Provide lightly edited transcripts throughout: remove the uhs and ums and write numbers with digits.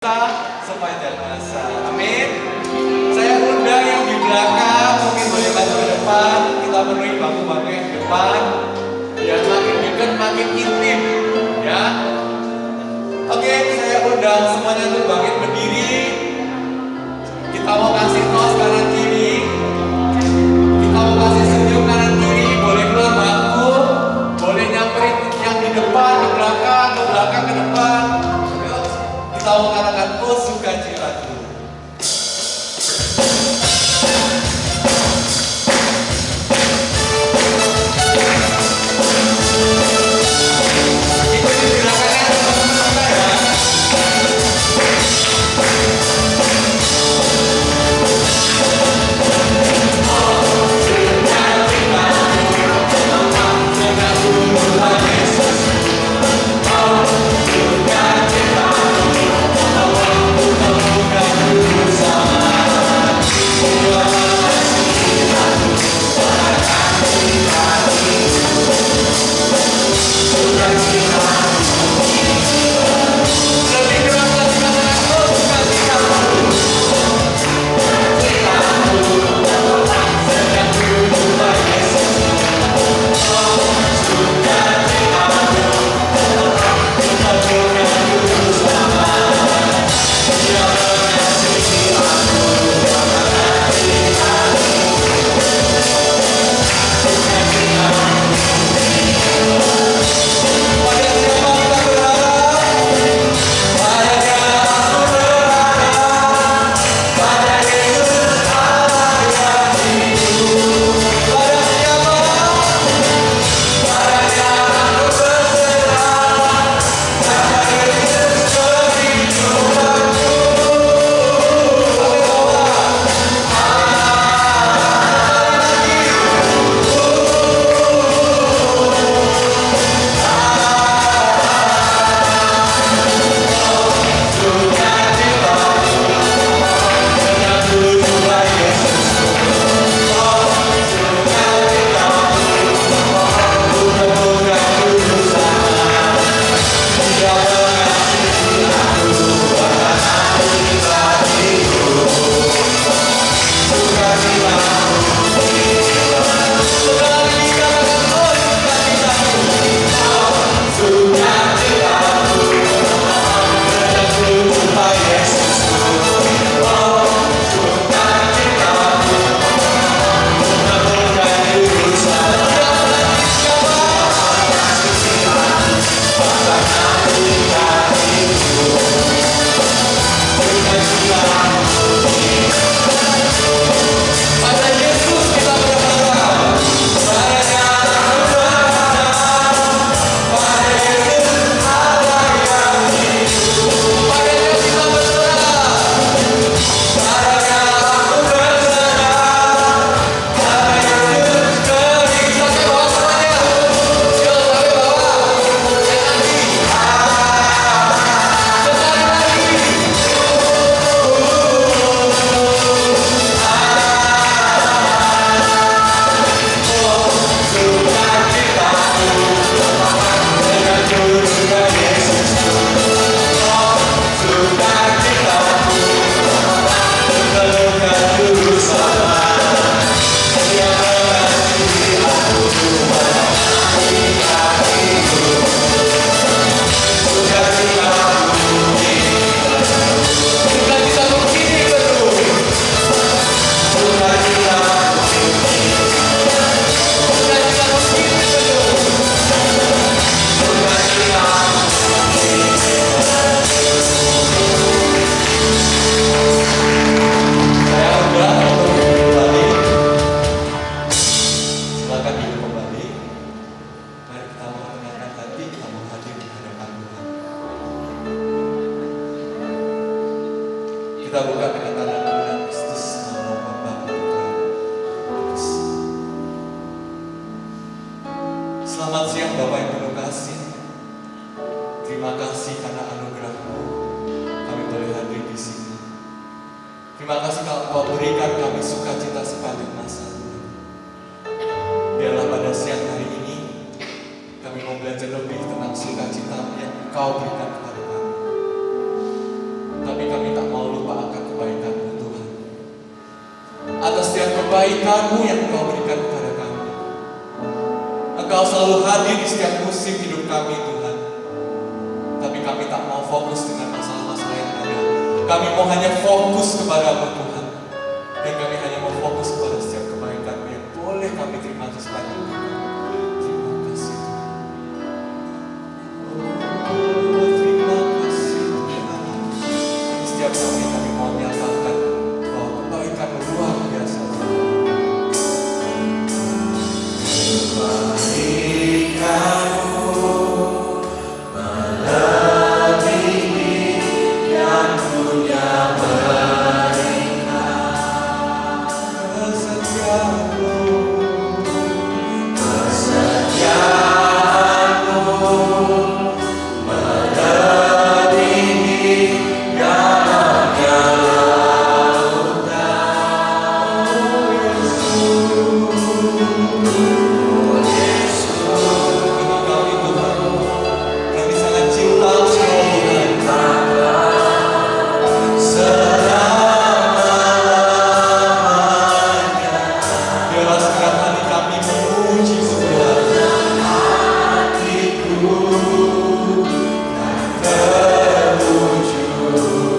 sepanjang masa. Amin. Saya undang yang di belakang mungkin boleh maju ke depan. Kita penuhi bangku-bangku yang di depan. Biar makin dekat, makin intim. Ya. Oke, saya undang semuanya untuk bangkit berdiri. Kita mau kasih tos kanan kiri. Kita mau kasih senyum kanan kiri. Boleh keluar bangku. Boleh nyamperin yang di depan, ke belakang, ke depan. Kita mau katakan, oh sukacitaku. Kita buka dengan tanda kebenaran Kristus, nama Bapa Putra Kudus. Selamat siang Bapak yang penuh kasih. Terima kasih karena anugerah-Mu kami boleh hadir di sini. Terima kasih kalau Engkau berikan kami sukacita sepanjang masa. Biarlah pada siang hari ini kami mau belajar lebih tentang sukacita yang Engkau berikan kepada kami. Tapi kebaikan-Mu yang Engkau berikan kepada kami. Engkau selalu hadir di setiap musim hidup kami, Tuhan. Tapi kami tak mau fokus dengan masalah-masalah yang ada. Kami mau hanya fokus kepada-Mu, Tuhan. Dan kami hanya mau fokus kepada setiap kebaikan-Mu yang boleh kami terima sepanjang hidup kami. Terima kasih, Tuhan. Terima kasih, Tuhan. Setiap kami mau menyatakan bahwa kebaikan-Mu luar biasa. Kebaikan-Mu melebihi yang dunia berikan. Kesetiaan-Mu melebihi dalamnya lautan. Oh Yesus, kami Tuhan, kami sangat cinta Tuhan. Selama-lamanya, biarlah segenap hati kami memuji Tuhan. Hatiku tertuju padamu.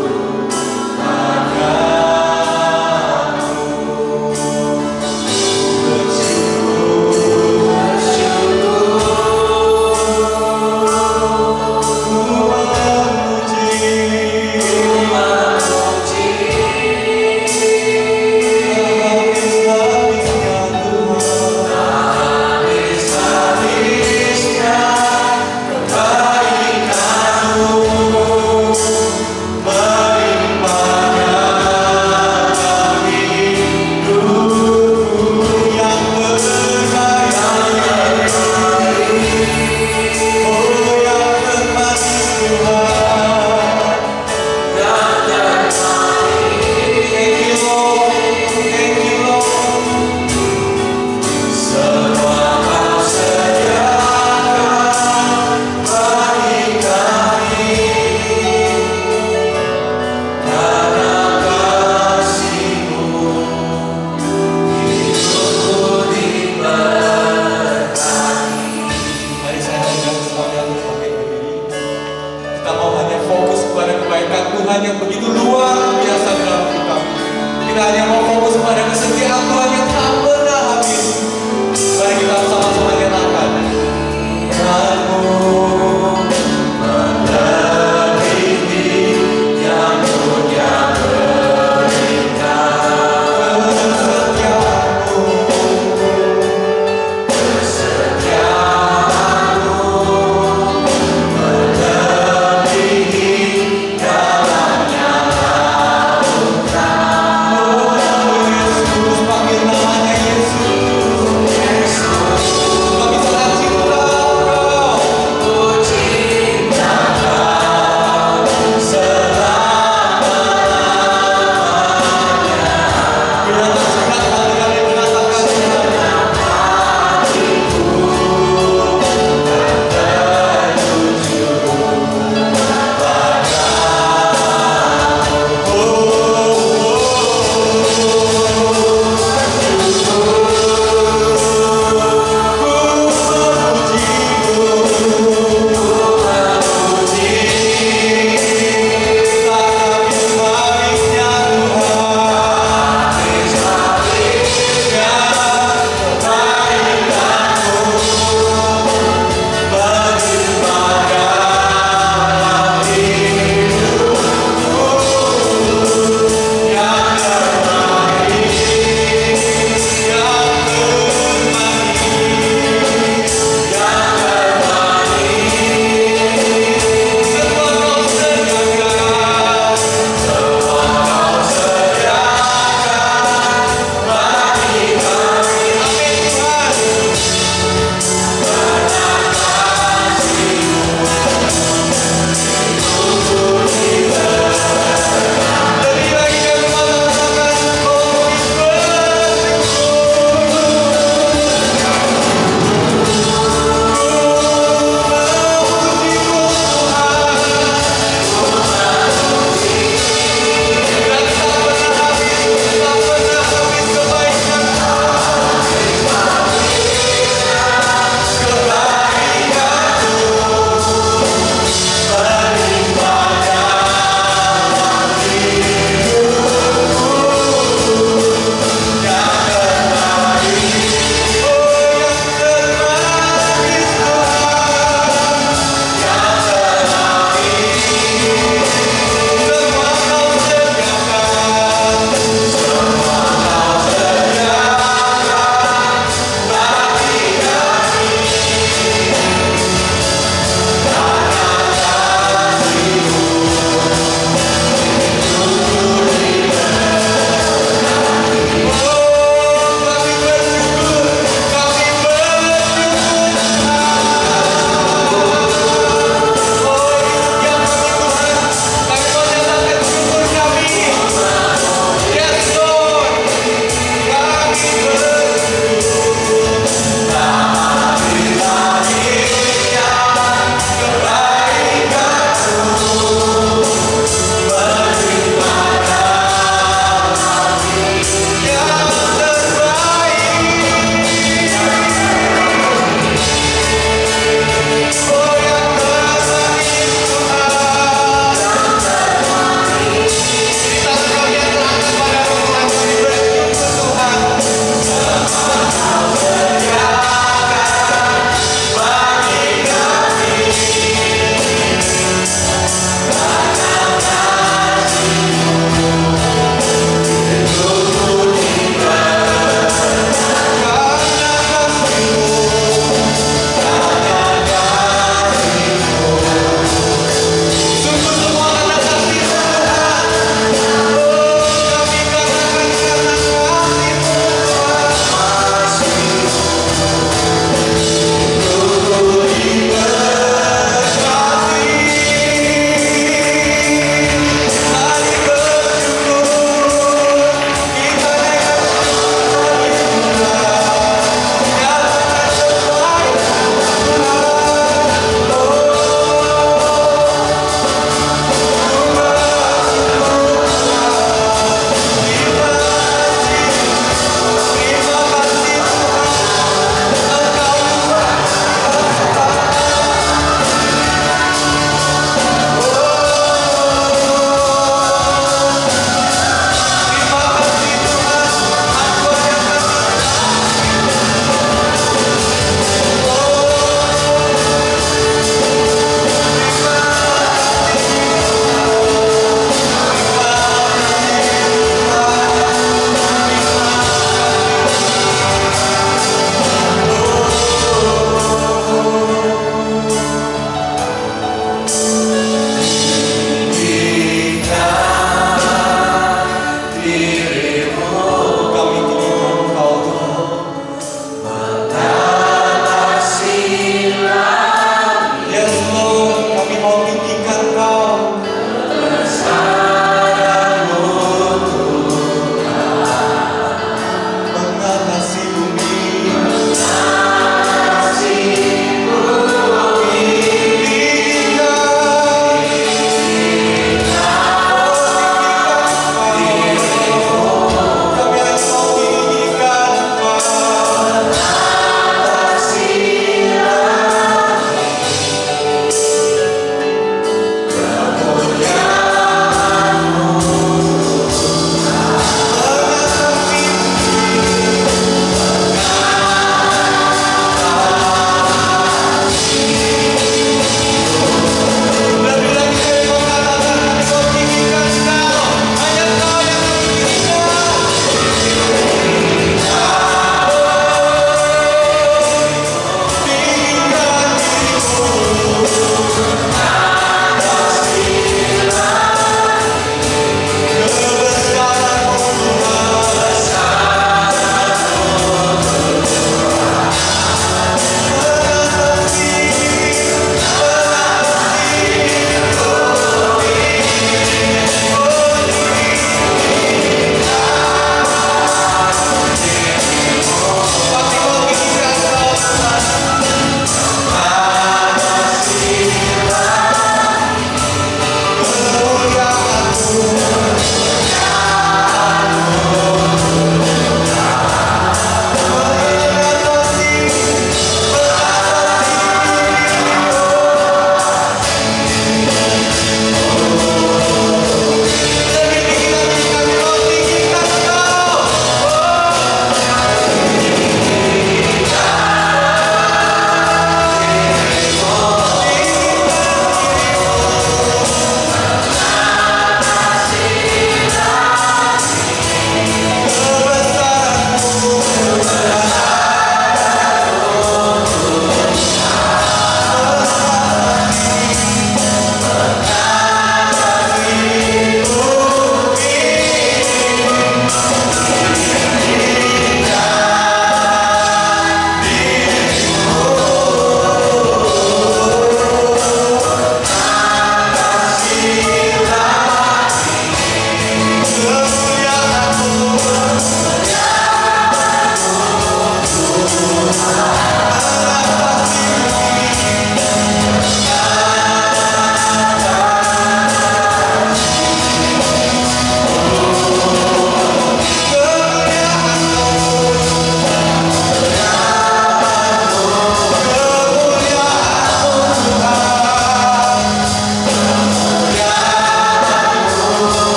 Kita mau hanya fokus kepada kebaikan Tuhan yang begitu luar biasa dalam hidup kami. Kita hanya mau fokus kepada kesetiaan Tuhan yang tak pernah habis. Mari kita sama-sama nyatakan. Kamu melebihi yang dunia berikan. Kesetiaan-Mu melebihi dalamnya lautan. Oh Yesus, panggil namanya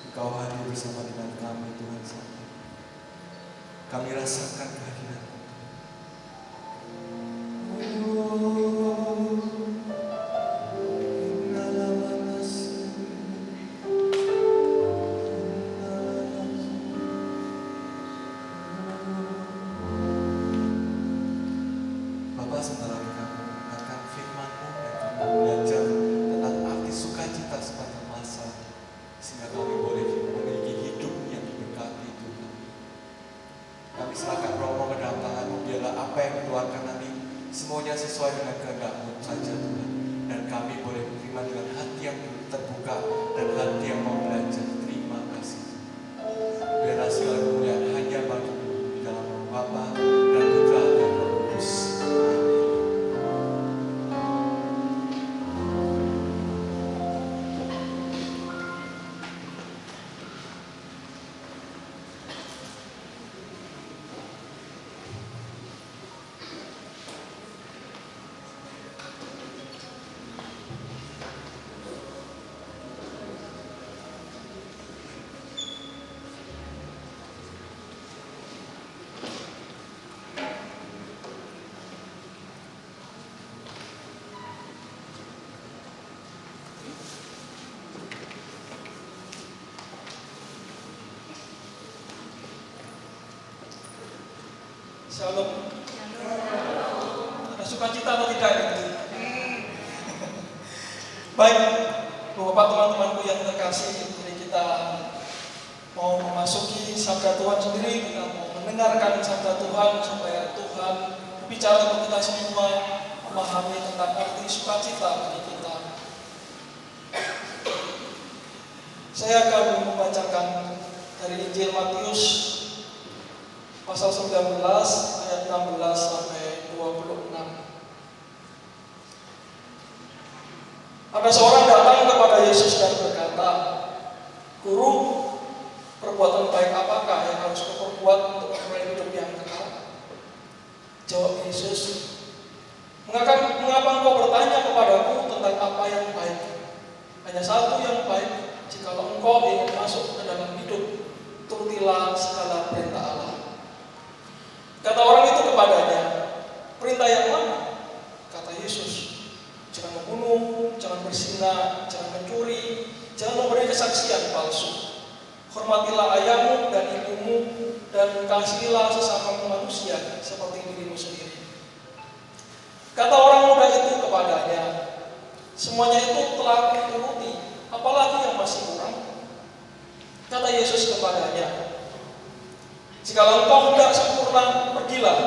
Engkau hadir bersama dengan kami Tuhan saat ini. Kami rasakan kehadiran. Bapak, sebentar lagi kami mendengarkan firman-Mu dan kami belajar tentang arti sukacita sepanjang masa, sehingga kami boleh memiliki hidup yang diberkati Tuhan. Kami serahkan Romo ke dalam tangan-Mu, biarlah apa yang dikeluarkan nanti semuanya sesuai dengan kehendak-Mu saja Tuhan. Dan kami boleh menerima dengan hati yang terbuka dan hati yang mau belajar. Terima kasih. Biarlah segala kemuliaan hanya bagi-Mu di dalam nama Bapa dan Putra dan Roh Kudus. Shalom. Ada sukacita atau tidak ini? Baik, Bapak teman-temanku yang terkasih, jadi kita mau memasuki sabda Tuhan sendiri, kita mau mendengarkan sabda Tuhan supaya Tuhan bicara untuk kita semua memahami tentang arti sukacita bagi kita. Saya akan membacakan dari Injil Matius pasal 19 ayat 16 sampai 26. Ada seorang datang kepada Yesus dan berkata, "Guru, perbuatan baik apakah yang harus kuperbuat untuk memperoleh hidup yang kekal?" Jawab Yesus, Mengapa engkau bertanya kepadaku tentang apa yang baik? Hanya satu yang baik. Jikalau engkau ingin masuk ke dalam hidup, turutilah segala perintah Allah. Kata orang itu kepadanya, "Perintah yang mana?" Kata Yesus, "Jangan membunuh, jangan berzina, jangan mencuri, jangan memberi kesaksian palsu. Hormatilah ayahmu dan ibumu, dan kasihilah sesama manusia seperti dirimu sendiri." Kata orang muda itu kepadanya, "Semuanya itu telah kuturuti, apalagi yang masih kurang?" Kata Yesus kepadanya, "Jikalau engkau hendak sempurna, pergilah,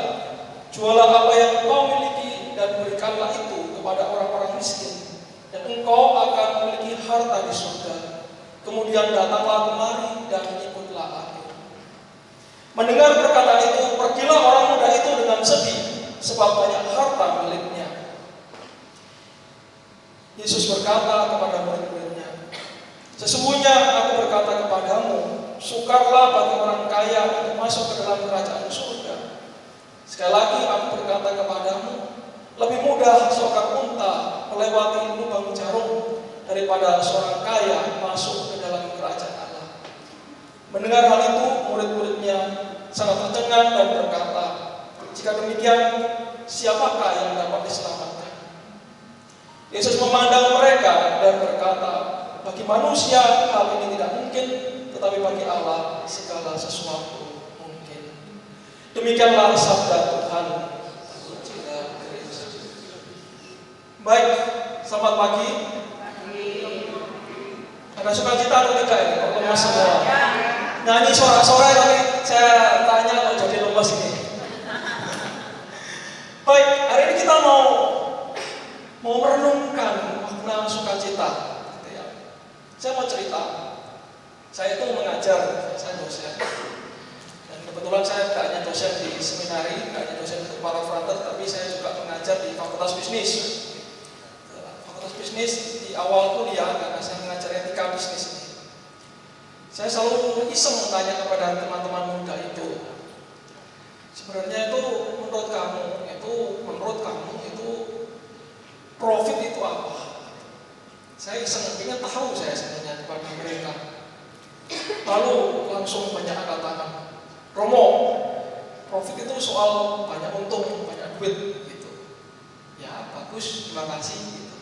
jualah apa yang engkau miliki dan berikanlah itu kepada orang-orang miskin, dan engkau akan memiliki harta di surga. Kemudian datanglah kemari dan ikutlah aku." Mendengar perkataan itu, pergilah orang muda itu dengan sedih, sebab banyak harta miliknya. Yesus berkata kepada murid-muridnya, "Sesungguhnya aku berkata kepadamu, sukarlah bagi orang kaya untuk masuk ke dalam kerajaan surga. Sekali lagi aku berkata kepadamu, lebih mudah seekor unta melewati lubang jarum daripada seorang kaya masuk ke dalam kerajaan Allah." Mendengar hal itu, murid-muridnya sangat tercengang dan berkata, "Jika demikian, siapakah yang dapat diselamatkan?" Yesus memandang mereka dan berkata, "Bagi manusia hal ini tidak mungkin, tetapi bagi Allah segala sesuatu mungkin." Demikianlah sabda Tuhan. Baik, selamat pagi. Ada sukacita atau tidak ini? Kok lemas semua? Nyanyi sorak-sorai tapi saya tanya kok jadi lemas ini. Baik, hari ini kita mau merenungkan makna sukacita. Saya mau cerita. Saya itu mengajar, saya dosen. Dan kebetulan saya tidak hanya dosen di seminari, tidak hanya dosen untuk para frater, tapi saya juga mengajar di Fakultas Bisnis. Fakultas Bisnis di awal kuliah, karena saya mengajar etika bisnis ini. Saya selalu iseng tanya kepada teman-teman muda itu, sebenarnya itu menurut kamu itu profit itu apa? Saya iseng ingin tahu saya sebenarnya kepada mereka. Lalu langsung banyak angkat tangan. Romo, profit itu soal banyak untung, banyak duit gitu. Ya bagus, terima kasih gitu.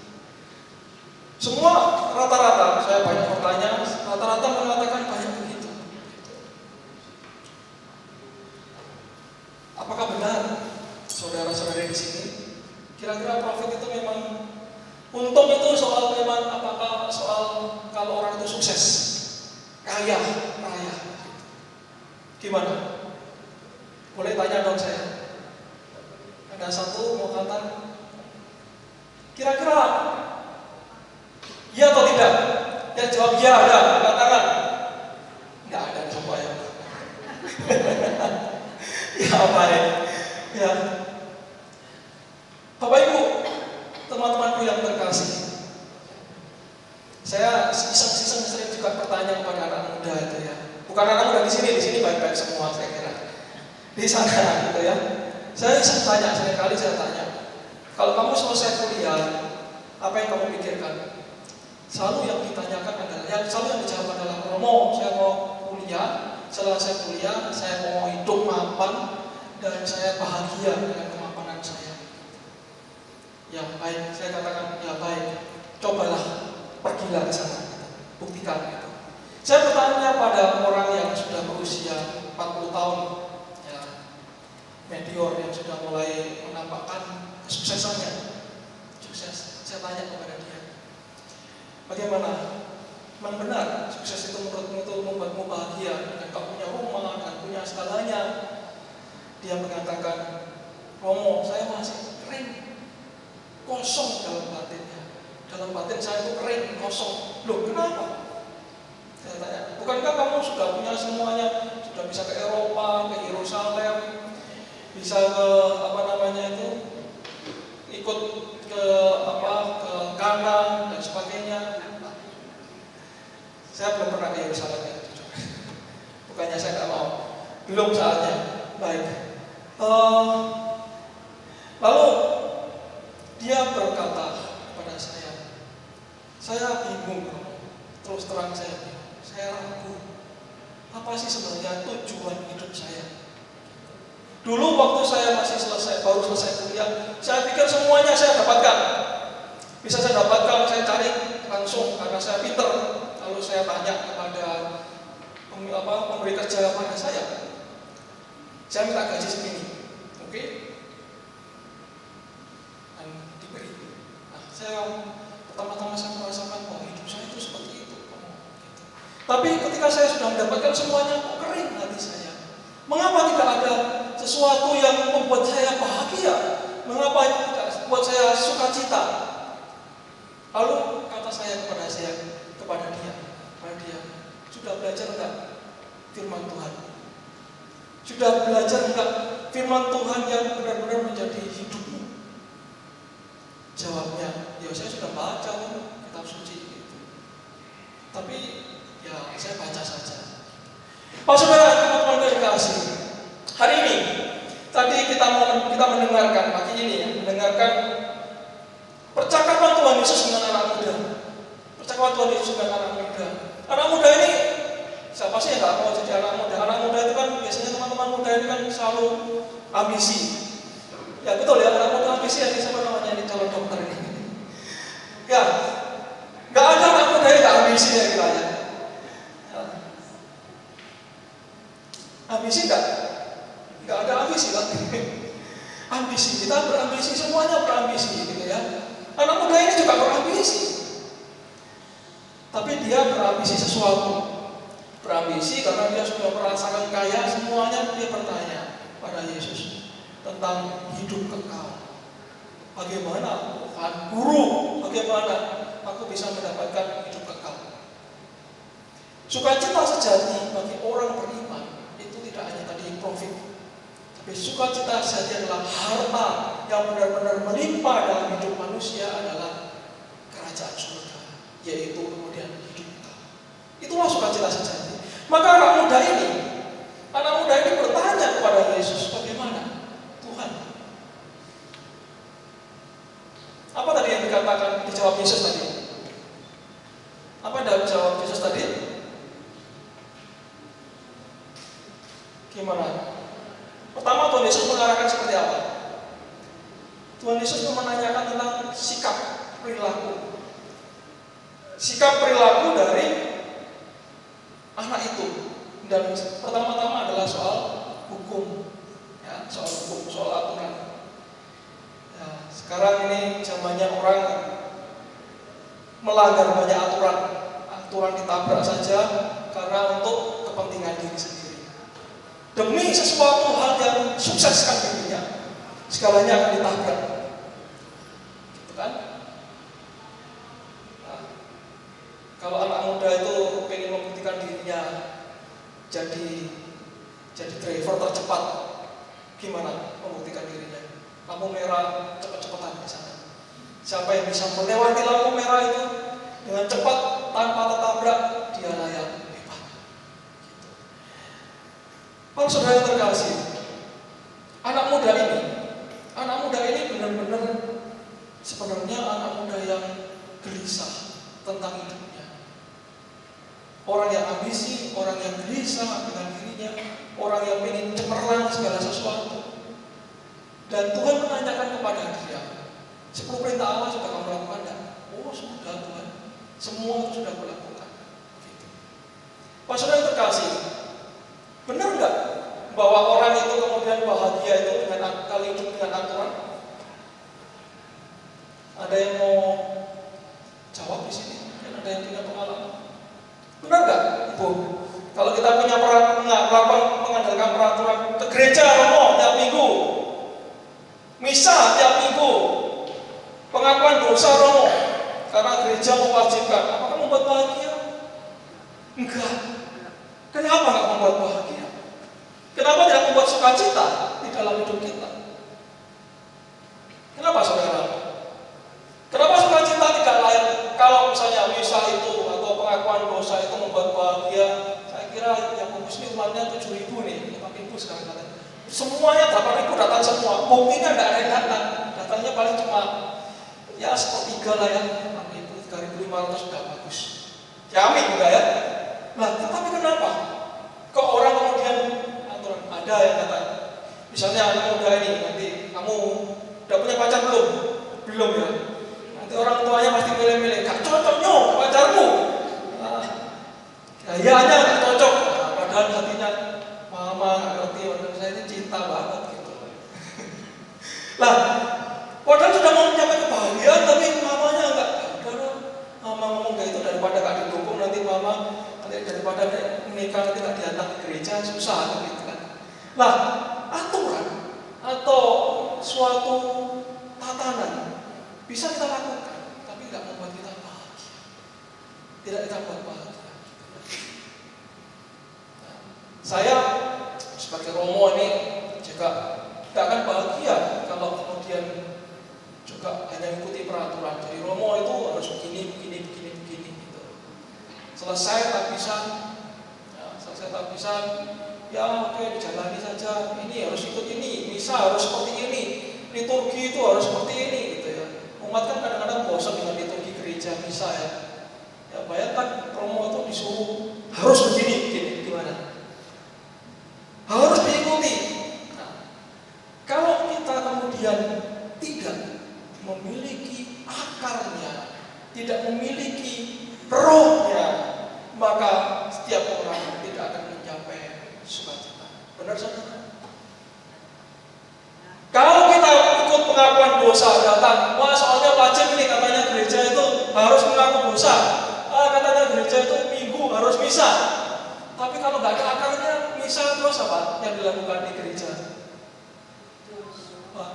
Semua rata-rata, saya banyak bertanya, rata-rata mengatakan banyak begitu. Apakah benar, saudara-saudara di sini? Kira-kira profit itu memang untung itu soal memang apakah soal kalau orang itu sukses, kaya, raya? Gimana? Boleh tanya dong saya. Ada satu mau kata, kira-kira iya atau tidak? Yang jawab iya ada, angkat tangan. Nggak ada coba ya. Ya apa ya? Ya. Bapak Ibu, teman-temanku yang terkasih, saya iseng-iseng sering juga bertanya kepada anak muda itu ya. Bukan anak muda di sini baik-baik semua saya kira. Di sana gitu ya. Saya iseng tanya, sekali saya tanya, kalau kamu selesai kuliah, apa yang kamu pikirkan? Selalu yang ditanyakan adalah, selalu yang dijawab adalah, Romo, saya mau kuliah, setelah saya kuliah, saya mau hidup mapan, dan saya bahagia dengan kemapanan saya. Yang baik, saya katakan, ya baik, cobalah, pergilah ke sana, buktikan gitu. Saya bertanya pada orang yang sudah berusia 40 tahun, ya, medior yang sudah mulai menampakkan kesuksesannya, sukses. Saya tanya kepada dia, bagaimana? Memang benar sukses itu menurutmu itu membuatmu bahagia dan kau punya rumah dan punya segalanya? Dia mengatakan, Romo, saya masih kering, kosong dalam batinnya. Dalam batin saya itu kering, kosong. Loh, kenapa? Saya tanya, bukankah kamu sudah punya semuanya? Sudah bisa ke Eropa, ke Yerusalem, bisa ke ikut ke ke Kana dan sebagainya. Saya belum pernah ke Yerusalem ya. Bukannya saya tidak mau, belum saatnya. Baik. Lalu dia berkata kepada saya bingung, terus terang saya bingung, saya ragu, apa sih sebenarnya tujuan hidup saya? Dulu waktu saya baru selesai kuliah, saya pikir semuanya saya dapatkan, bisa saya dapatkan, saya cari langsung karena saya pinter. Lalu saya tanya kepada pemberi kerja pada saya minta gaji segini, oke? Dan diberi. Nah, pertama-tama saya merasakan bahwa hidup saya itu seperti itu. Tapi ketika saya sudah mendapatkan semuanya, kok kering hati saya. Mengapa tidak ada sesuatu yang membuat saya bahagia? Mengapa tidak membuat saya sukacita? Lalu kata saya kepada dia, sudah belajar enggak firman Tuhan? Sudah belajar enggak firman Tuhan yang benar-benar menjadi hidupmu? Jawabnya, ya saya sudah baca kitab suci gitu. Tapi ya saya baca saja. Pak Saudara, teman-teman yang kasih, hari ini tadi kita mendengarkan pagi ini ya, mendengarkan percakapan Tuhan Yesus dengan anak muda. Percakapan Tuhan Yesus dengan anak muda. Anak muda ini siapa sih yang nggak mau jadi anak muda? Anak muda itu kan biasanya teman-teman muda ini kan selalu ambisi. Ya betul ya, anak muda ambisi ya, siapa namanya ini calon dokter ini. Ya, nggak ada anak muda yang nggak ambisi ya kita ya. Ambisi nggak ada ambisi lah. Ambisi, kita berambisi, semuanya berambisi gitu ya. Anak muda ini juga berambisi. Tapi dia berambisi sesuatu. Berambisi karena dia sudah merasakan kaya, semuanya dia bertanya pada Yesus tentang hidup kekal. Bagaimana Tuhan, Guru, bagaimana aku bisa mendapatkan hidup kekal? Sukacita sejati bagi orang beriman itu tidak hanya tadi profit, tapi sukacita sejati adalah harta yang benar-benar melimpah dalam hidup manusia adalah kerajaan surga, yaitu kemudian hidup kekal. Itulah sukacita sejati. Maka anak muda ini bertanya kepada Yesus, bagaimana Tuhan? Apa tadi yang dijawab Yesus tadi? Apa yang dijawab Yesus tadi? Gimana? Pertama, Tuhan Yesus mengarahkan seperti apa? Tuhan Yesus menanyakan tentang sikap perilaku. Sikap perilaku dari anak itu. Dan pertama-tama adalah soal hukum. Ya, soal hukum, soal aturan. Ya, sekarang ini zamannya orang melanggar banyak aturan. Aturan ditabrak saja karena untuk kepentingan diri sendiri. Demi sesuatu hal yang sukseskan dirinya, segalanya akan ditabrak. Gitu kan? Nah, kalau anak muda itu ingin membuktikan dirinya jadi driver tercepat, gimana membuktikan dirinya? Lampu merah cepat-cepatan di sana. Siapa yang bisa melewati lampu merah itu dengan cepat tanpa tertabrak, dia layak hebat. Kalau saudara yang terkasih, anak muda ini benar-benar sebenarnya anak muda yang gelisah tentang hidupnya. Orang yang ambisi, orang yang gelisah dengan dirinya, orang yang ingin cemerlang segala sesuatu. Dan Tuhan menanyakan kepada dia, 10 perintah Allah sudah kamu lakukan enggak? Oh sudah Tuhan, semua itu sudah kulakukan. Gitu. Pak saudara yang terkasih, benar enggak bahwa orang itu kemudian bahagia itu dengan kali hidup dengan aturan? Ada yang mau jawab di sini? Dan ada yang punya pengalaman? Benar enggak, Ibu? Kalau kita punya mengandalkan peraturan ke gereja romo tiap minggu, misa tiap minggu, pengakuan dosa romo karena gereja mewajibkan, apakah membuat bahagia? Enggak. Kenapa enggak membuat bahagia? Kenapa tidak membuat sukacita di dalam hidup kita? Kenapa saudara? Kenapa sukacita tidak layak? Kalau misalnya misa itu atau pengakuan dosa itu membuat bahagia, saya kira yang kudus ini umatnya 7.000 nih, 8.000 sekarang katanya. Semuanya 8.000 datang semua. Buktinya tidak ada yang datang. Datangnya paling cuma ya sepertiga lah ya, 6.000, 3.500 sudah bagus. Jamin enggak ya? Nah, tetapi kenapa? Kok orang kemudian aturan ada yang katanya, misalnya anak muda ini nanti kamu udah punya pacar belum? Belum ya. Nanti orang tuanya pasti milih-milih, gak cocoknya pacarmu. Nah, gayanya gak cocok. Nah, padahal hatinya mama gak ngerti, orang saya ini cinta banget gitu. Lah, padahal sudah mau mencapai kebahagiaan, tapi mamanya enggak. Udah, mama ngomong kayak itu daripada gak didukung nanti mama, nanti daripada menikah nanti gak diantar ke gereja susah gitu kan. Nah, aturan atau suatu tatanan bisa kita lakukan, tapi tidak membuat kita bahagia. Tidak kita buat bahagia. Nah, saya sebagai romo ini juga tidak akan bahagia kalau kemudian juga hanya ikuti peraturan. Jadi romo itu harus begini gitu. Selesai tabisan, ya oke dijalani saja. Ini harus ikut ini, misa harus seperti ini, liturgi itu harus seperti ini gitu ya. Umat kan kadang-kadang bosan dengan liturgi gereja misa ya. Ya bayangkan romo itu disuruh harus begini, gimana? Harus diikuti. Nah, kalau kita kemudian tidak memiliki akarnya, tidak memiliki rohnya, maka setiap orang tidak akan mencapai sukacita. Benar saudara? Kalau kita ikut pengakuan dosa datang, wah soalnya wajib ini katanya gereja itu harus mengaku dosa. Katanya gereja itu minggu harus misa. Tapi kalau nggak ada akarnya, misa terus apa yang dilakukan di gereja?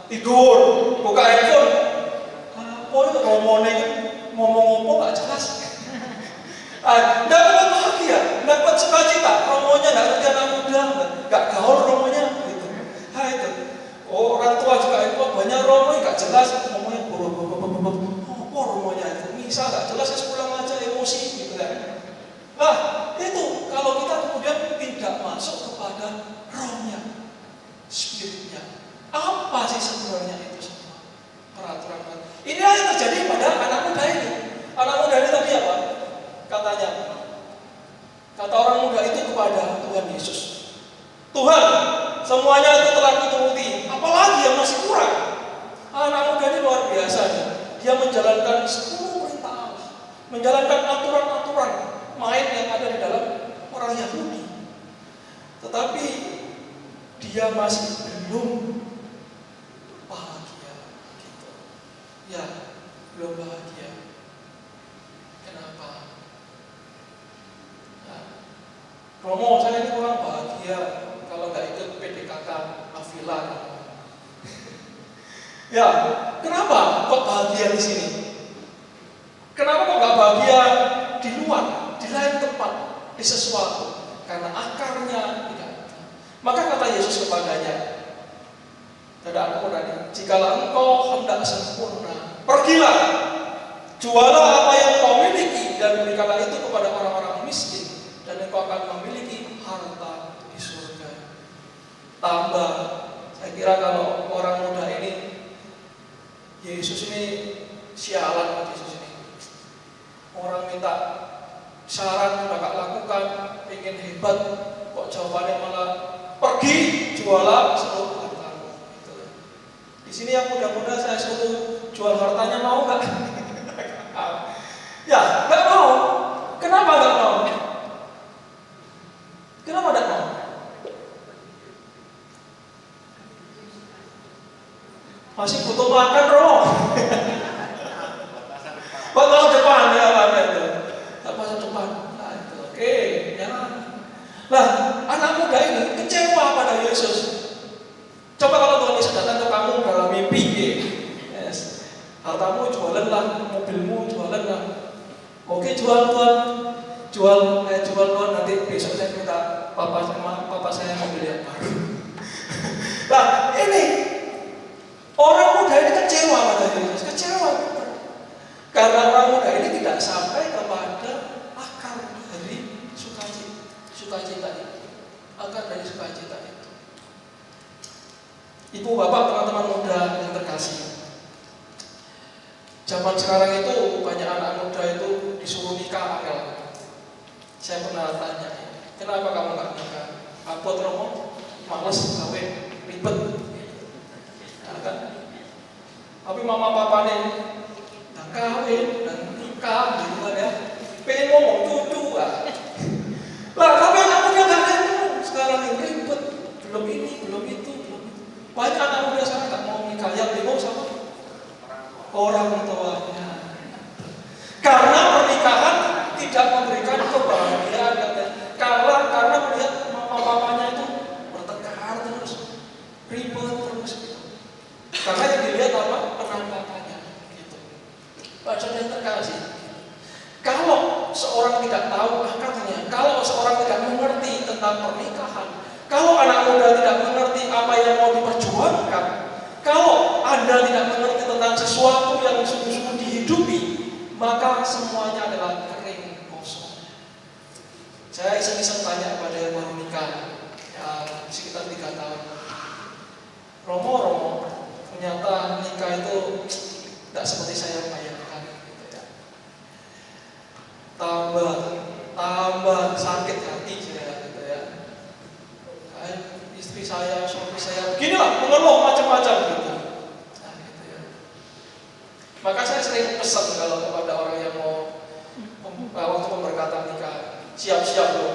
Tidur, buka handphone. Apa itu romone ngomong-ngomong nggak jelas. Nggak dapat bahagia, nggak dapat sukacita. Romonya nggak kerja anak muda, nggak gaul romonya gitu. Itu. Oh orang tua juga itu banyak romo nggak jelas ngomongnya apa romonya itu misa nggak jelas ya pulang aja emosi gitu kan. Nah itu kalau kita kemudian tidak masuk kepada rohnya, spiritnya, apa sih sebenarnya itu semua peraturan. Inilah yang terjadi pada anak muda ini. Anak muda ini tadi apa? Katanya, kata orang muda itu kepada Tuhan Yesus, Tuhan, semuanya itu telah kuturuti, apalagi yang masih kurang? Anak muda ini luar biasa nih. Dia menjalankan 10 perintah Allah, menjalankan aturan-aturan main yang ada di dalam orang Yahudi. Tetapi dia masih belum bahagia gitu. Ya, belum bahagia. Kenapa? Nah, Romo, saya ini kurang bahagia kalau nggak ikut PDKK Afila. Ya, kenapa kok bahagia di sini? Kenapa kok nggak bahagia di luar, di lain tempat, di sesuatu? Karena akarnya tidak. Maka kata Yesus kepadanya, "Tidak aku tadi, jikalau engkau hendak sempurna, pergilah, jualah apa yang kau miliki dan berikanlah itu kepada orang-orang miskin, dan engkau akan memiliki harta di surga." Tambah, saya kira kalau orang muda ini, Yesus ini sialan, Yesus ini. Orang minta syarat udah gak lakukan, pengen hebat, kok jawabannya malah pergi, jualah seluruh hartamu. Gitu. Di sini yang muda-muda saya suruh jual hartanya, mau nggak? Ya, nggak mau. Kenapa nggak mau? Kenapa nggak mau? Masih butuh makan, Roh. Buat tahun depan ya, Pak. Masa depan. Nah, itu. Oke, ya. Nah, anak muda ini kecewa pada Yesus. Coba kalau Tuhan Yesus datang ke kamu dalam mimpi, yes. Hartamu jualan lah, mobilmu jualan lah. Oke, jual Tuhan, jual Tuhan, nanti besok saya minta papa saya mobil yang baru. Nah, ini orang muda ini kecewa pada Yesus, kecewa. Karena orang muda ini tidak sampai kepada akar dari sukacita itu. Akar dari sukacita itu. Ibu bapak, teman-teman muda yang terkasih, zaman sekarang itu banyak anak muda itu disuruh nikah angel. Saya pernah tanya, kenapa kamu nggak nikah? Apa Romo? Males kawin, ribet. Nah, kan? Tapi mama papa nih kawin dan nikah gitu kan ya, pengen ngomong cucu lah. Tapi anak muda nggak ada sekarang yang ribet, belum ini, belum itu, belum itu. Banyak anak muda sekarang nggak mau nikah, yang bingung sama orang tuanya. Karena pernikahan tidak memberikan kebahagiaan katanya. Karena melihat mama papanya itu bertengkar terus, ribet terus gitu. Karena yang dilihat apa? Penampakannya. Pak Saudara yang terkasih, kalau seorang tidak tahu akarnya, kalau seorang tidak mengerti tentang pernikahan, kalau anak muda tidak mengerti apa yang mau diperjuangkan, kalau Anda tidak mengerti tentang sesuatu yang sungguh-sungguh dihidupi, maka semuanya adalah kering kosong. Saya iseng-iseng tanya kepada yang baru nikah, ya sekitar 3 tahun. Romo, ternyata nikah itu tidak seperti saya bayangkan. Tambah sakit hati saya gitu ya. Istri saya, suami saya, beginilah mengeluh macam-macam gitu. Nah, gitu ya. Maka saya sering pesan kalau kepada orang yang mau waktu pemberkatan nikah, siap-siap loh.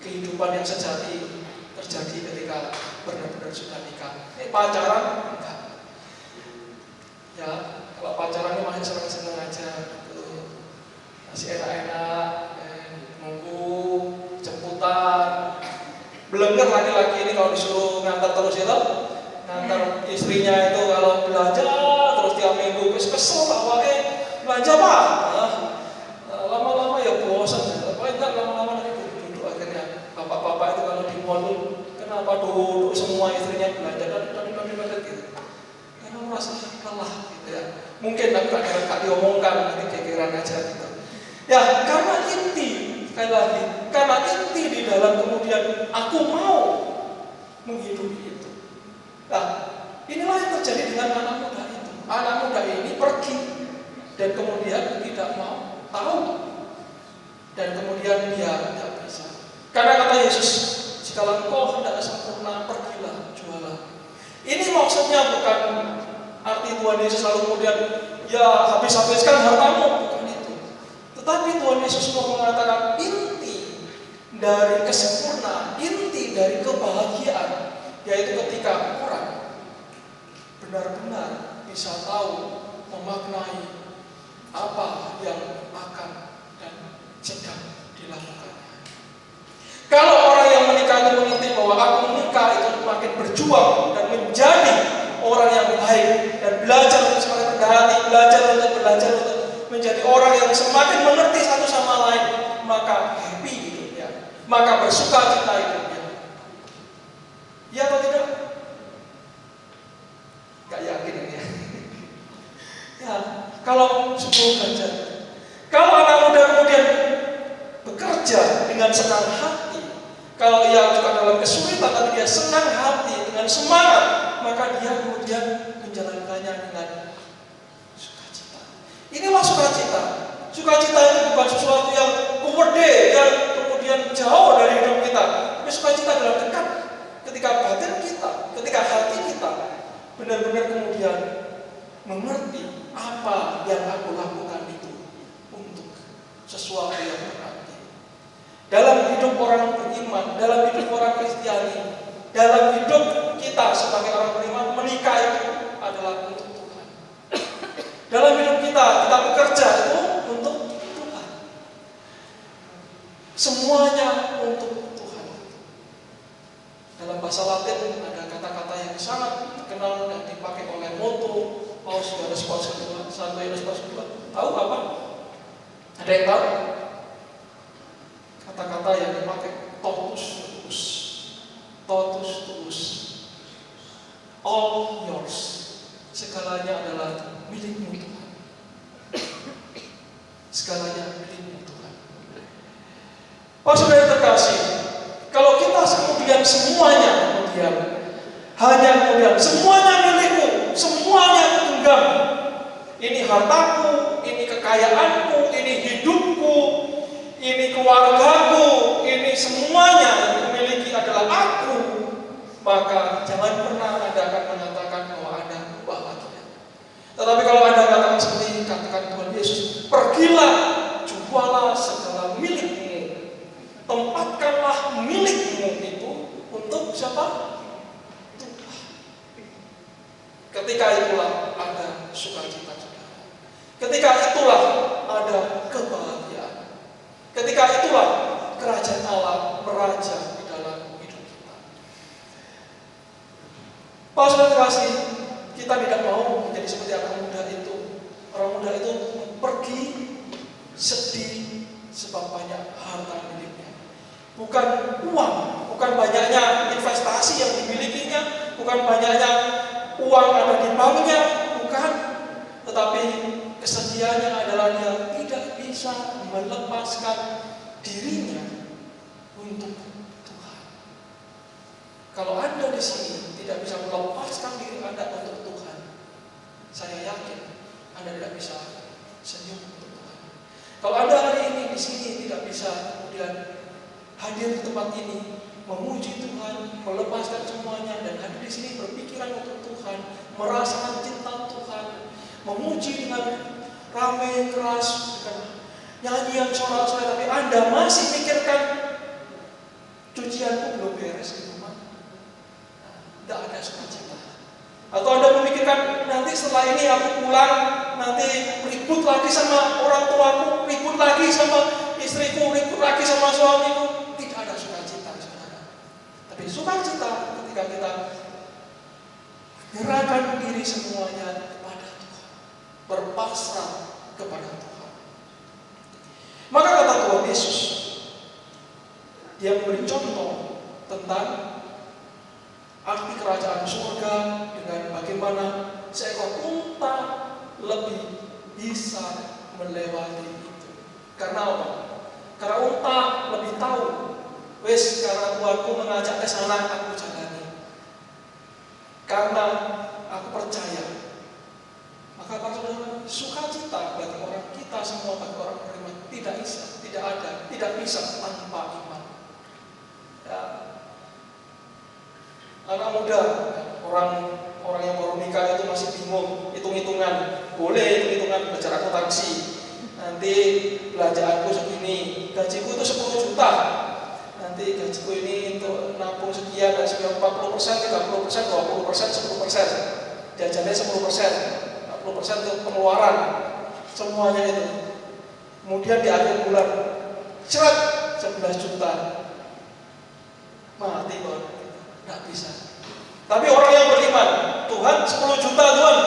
Kehidupan yang sejati terjadi ketika benar-benar sudah nikah. Pacaran enggak. Ya, kalau pacaran ini masih seneng-seneng aja gitu. Masih enak-enak, nunggu jemputan. Belengger laki-laki ini kalau disuruh ngantar terus itu, ngantar istrinya itu kalau belanja terus tiap minggu kesel awalnya belanja pak. Lama-lama ya bosan. Enggak lama-lama nanti duduk akhirnya bapak-bapak itu kalau di mall kenapa duduk semua istrinya belanja dan gitu. Karena merasa lelah gitu ya. Mungkin agak diomongkan nanti kekiran aja gitu. Ya, karena inti, sekali lagi, karena inti di dalam kemudian aku mau menghidupi itu. Nah, inilah yang terjadi dengan anak muda itu. Anak muda ini pergi dan kemudian tidak mau tahu dan kemudian dia tidak bisa. Karena kata Yesus, Segala engkau hendak sempurna, pergilah, jualah. Ini maksudnya bukan arti Tuhan Yesus lalu kemudian ya habis-habiskan hartamu, bukan itu. Tetapi Tuhan Yesus mau mengatakan inti dari kesempurnaan, inti dari kebahagiaan, yaitu ketika orang benar-benar bisa tahu, memaknai apa yang akan dan sedang dilakukan. Kalau orang yang menikah itu menginti bahwa aku menikah itu makin berjuang dan menjadi orang yang baik dan belajar untuk semakin rendah hati, belajar untuk menjadi orang yang semakin mengerti satu sama lain, maka happy hidupnya, maka bersuka cita hidupnya. Ya atau tidak? Gak yakin ya. Ya, kalau 10 derajat. Kalau anak muda kemudian bekerja dengan senang hati, kalau ia juga dalam kesulitan tapi dia senang hati dengan semangat, maka dia kemudian menjalankannya dengan sukacita. Inilah sukacita. Sukacita itu bukan sesuatu yang kuwede, yang kemudian jauh dari hidup kita. Tapi sukacita adalah dekat ketika batin kita, ketika hati kita benar-benar kemudian mengerti apa yang aku lakukan itu untuk sesuatu yang berarti. Dalam hidup orang beriman, dalam hidup orang Kristiani, dalam hidup kita sebagai orang beriman, menikah itu adalah untuk Tuhan. Dalam hidup kita bekerja itu untuk Tuhan. Semuanya untuk Tuhan. Dalam bahasa Latin ada kata-kata yang sangat terkenal yang dipakai oleh Moto Paus Yohanes Paus II, Santo Yohanes Paus II. Tahu apa? Ada yang tahu? Kata-kata yang dipakai totus tuus, totus tuus, all yours, segalanya adalah milikmu Tuhan, segalanya milikmu Tuhan. Pak saudara terkasih, kalau kita kemudian semuanya kemudian hanya kemudian semuanya milikku, semuanya genggam, ini hartaku, ini kekayaanku, ini hidupku, ini keluargaku, ini semuanya yang dimiliki adalah aku, maka jangan pernah Anda akan mengatakan bahwa Anda bahagia. Tetapi kalau Anda katakan seperti katakan Tuhan Yesus, pergilah, jualah segala milikmu, tempatkanlah milikmu itu untuk siapa? Tuhan. Ketika itulah ada sukacita. Ketika itulah ada kebahagiaan. Ketika itulah kerajaan Allah meraja di dalam hidup kita. Pak saudara kasih, kita tidak mau menjadi seperti anak muda itu. Orang muda itu pergi sedih sebab banyak harta miliknya. Bukan uang, bukan banyaknya investasi yang dimilikinya, bukan banyaknya uang ada di banknya, bukan. Tetapi kesedihannya adalah dia tidak bisa melepaskan dirinya untuk Tuhan. Kalau Anda di sini tidak bisa melepaskan diri Anda untuk Tuhan, saya yakin Anda tidak bisa senyum untuk Tuhan. Kalau Anda hari ini di sini tidak bisa kemudian hadir di tempat ini, memuji Tuhan, melepaskan semuanya, dan hadir di sini berpikiran untuk Tuhan, merasakan cinta Tuhan, memuji dengan ramai keras, dengan nyanyi yang sorak-sorai, tapi Anda masih pikirkan cucianku belum beres di rumah, tidak ada sukacita. Atau Anda memikirkan nanti setelah ini aku pulang, nanti ribut lagi sama orang tuaku, ribut lagi sama istriku, ribut lagi sama suamiku, tidak ada sukacita, saudara. Tapi sukacita ketika kita menyerahkan diri semuanya kepada Tuhan, berpasrah kepada Tuhan. Maka kata Tuhan Yesus, Dia memberi contoh tentang arti kerajaan surga dengan bagaimana seekor unta lebih bisa melewati itu. Karena apa? Karena unta lebih tahu, wes karena Tuhanku mengajak ke sana, aku jalani. Karena aku percaya. Maka para saudara, sukacita bagi orang kita semua, bagi orang beriman tidak bisa, tidak ada, tidak bisa tanpa iman. Ya. Anak muda, orang yang baru nikah itu masih bingung, hitung-hitungan. Boleh hitung-hitungan belajar akuntansi. Nanti belanjaanku segini, gajiku itu 10 juta. Nanti gajiku ini untuk nabung sekian, dan sekian 40%, 30%, 20%, 10%. Jajannya 10%, 40% untuk pengeluaran. Semuanya itu. Kemudian di akhir bulan, cerat 11 juta. Mati Tuhan, tidak bisa. Tapi orang yang beriman, Tuhan 10 juta Tuhan.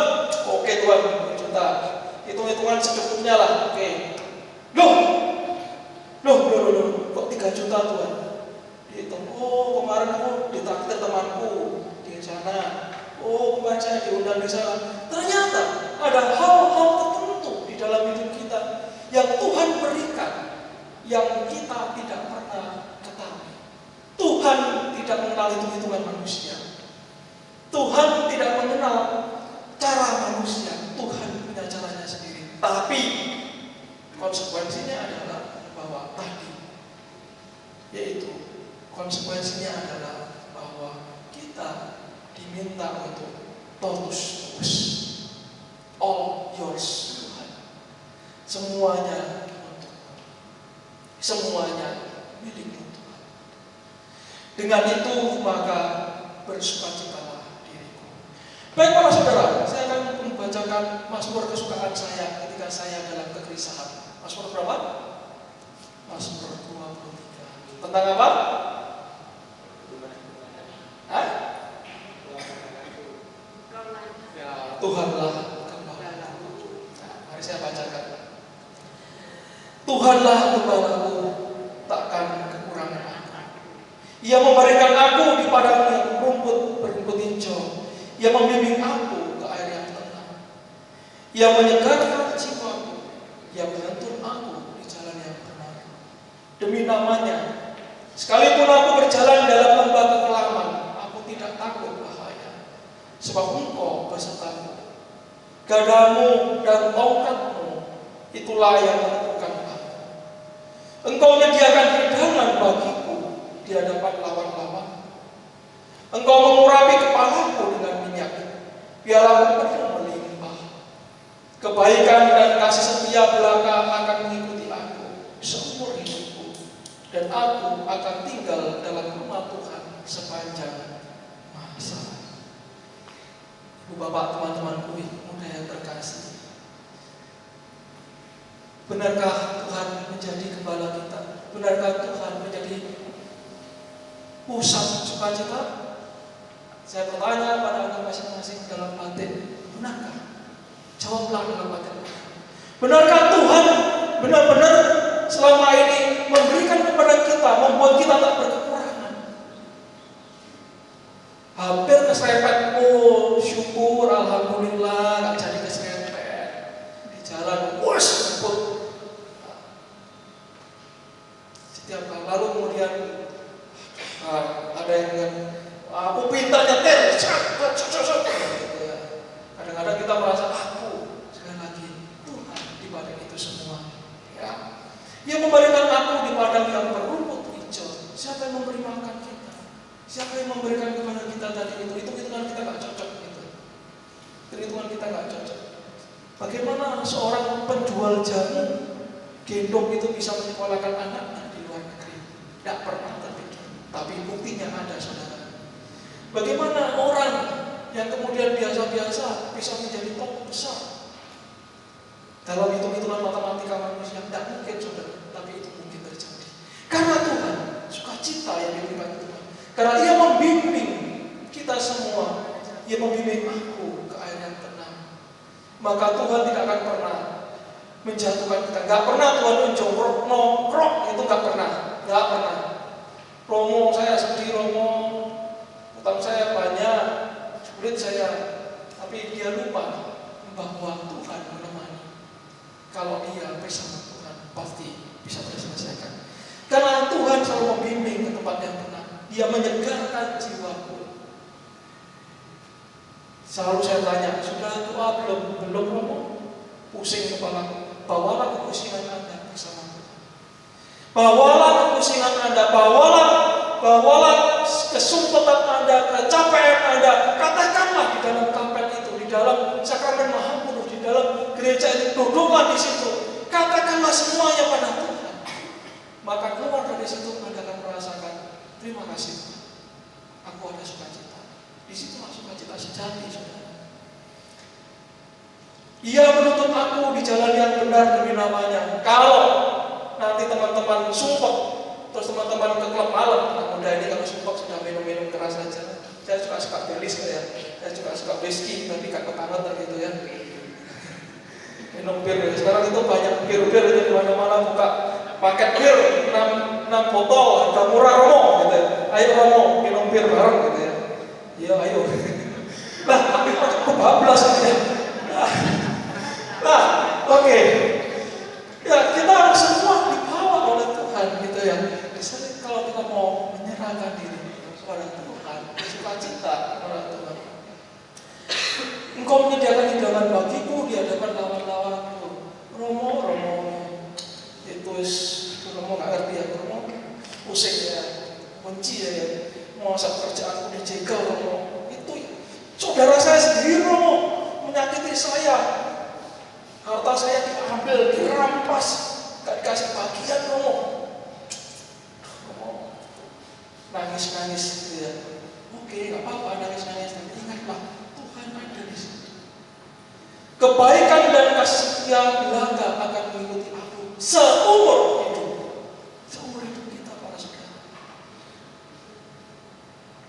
Oke Tuhan, 10 juta. Hitung-hitungan secukupnya lah, oke. Loh, kok 3 juta Tuhan? Dihitung, oh kemarin aku ditraktir temanku di sana. Oh kemarin saya diundang di sana. Ternyata ada hal-hal tertentu di dalam hidup kita yang Tuhan berikan, yang kita tidak pernah ketahui. Tuhan tidak mengenal hitung-hitungan manusia. Tuhan tidak mengenal cara manusia. Tuhan punya caranya sendiri. Tapi konsekuensinya adalah bahwa yaitu konsekuensinya adalah bahwa kita diminta untuk totus tuus, all yours Tuhan. Semuanya untuk semuanya milik Tuhan. Dengan itu maka bersukacitalah diriku. Baik para saudara, saya akan membacakan Mazmur kesukaan saya ketika saya dalam kegelisahan. Mazmur berapa? Mazmur 23. Tentang apa? Hah? Ya, Tuhanlah gembalaku. Nah, mari saya bacakan. Tuhanlah gembalaku, takkan kekurangan aku. Ia memberikan aku di padang yang berumput hijau. Ia membimbing aku ke air yang tenang. Ia menyegarkan jiwaku. Ia menuntun aku di jalan yang benar. Demi namanya, sekalipun aku berjalan dalam lembah kekelaman, aku tidak takut bahaya. Sebab Engkau besertaku. Gadamu dan tongkatmu, itulah yang menentukan aku. Engkau menyediakan hidangan bagiku di hadapan lawan-lawan. Engkau mengurapi kepalaku dengan minyak, pialaku penuh melimpah. Kebaikan dan kasih setia belaka akan mengikuti aku seumur hidupku, dan aku akan tinggal dalam rumah Tuhan sepanjang masa. Ibu bapak, teman-temanku muda yang terkasih, benarkah Tuhan menjadi gembala kita? Benarkah Tuhan menjadi pusat sukacita? Saya bertanya pada anda masing-masing dalam batin, benarkah? Jawablah dalam batin. Benarkah Tuhan benar-benar selama ini memberikan kepada kita, membuat kita tak berkekurangan? Hampir keserempet, oh syukur, alhamdulillah, gak jadi keserempet. Di jalan, wos, ngebut. Setiap kali, lalu kemudian ada yang aku pintar nyetir, kadang-kadang kita merasa aku, sekali lagi Tuhan di balik itu semua. Ya, Dia memberikan aku di padang yang berumput hijau. Siapa yang memberi makan kita? Siapa yang memberikan kepada kita tadi itu? Hitungan kita nggak cocok gitu. Hitungan kita nggak cocok. Bagaimana seorang penjual jamu gendong itu bisa menyekolahkan anaknya di luar negeri? Tidak pernah terpikir. Tapi buktinya ada, saudara. Bagaimana orang yang kemudian biasa-biasa bisa menjadi top besar? Dalam hitung-hitungan matematika manusia tidak mungkin, saudara. Tapi itu mungkin terjadi. Karena Tuhan, sukacita yang diberikan Tuhan. Karena Ia membimbing kita semua. Ia membimbing aku ke air yang tenang. Maka Tuhan tidak akan pernah menjatuhkan kita. Gak pernah Tuhan menjongkrok, nongkrok, itu gak pernah. Gak pernah. Romo saya sedih, Romo. Utang saya banyak, sulit saya. Tapi dia lupa bahwa Tuhan menemani. Kalau dia bersama Tuhan, pasti bisa terselesaikan. Karena Tuhan selalu membimbing ke tempat yang tenang. Dia menyegarkan jiwaku. Selalu saya tanya, sudah doa belum Romo? Pusing kepala. Bawalah kepusingan Anda bersama Tuhan. Bawalah kepusingan Anda, bawalah kesumpetan Anda, kecapean Anda, katakanlah di dalam kampel itu, di dalam sakramen Mahapenuh, di dalam gereja ini, duduklah di situ. Katakanlah semuanya pada Tuhan. Maka keluar dari situ Anda akan merasakan, terima kasih Tuhan, aku ada sukacita. Di situlah sukacita sejati, saudara. Ia menuntut aku di jalan yang benar demi namanya. Kalau nanti teman-teman sumpah, terus teman-teman ke klub malam, anak muda ini kalau sumpah sudah minum-minum keras saja. Saya suka belis saya suka whisky, tapi gak kebangetan gitu ya. Minum bir, sekarang itu banyak bir-bir itu di mana-mana buka paket bir 6 botol, harga murah Romo gitu ya. Ayo Romo minum bir bareng gitu ya. Iya ayo. Nah, tapi kebablas gitu ya. Nah, oke. Ya, kita harus semua dibawa oleh Tuhan gitu ya. Misalnya kalau kita mau menyerahkan diri kepada Tuhan, sukacita kepada Tuhan. Engkau menyediakan hidangan bagiku di hadapan lawan-lawanku. Romo, itu Romo nggak ngerti ya, Romo pusing ya, benci ya, masa pekerjaanku dijegal Romo. Itu saudara saya sendiri Romo menyakiti saya. Harta saya diambil, dirampas, gak dikasih bagian Romo. Nangis-nangis gitu ya. Oke, gak apa-apa nangis-nangis, tapi ingatlah Tuhan ada di situ. Kebaikan dan kasih setia belaka akan mengikuti aku seumur hidup. Seumur hidup kita para saudara.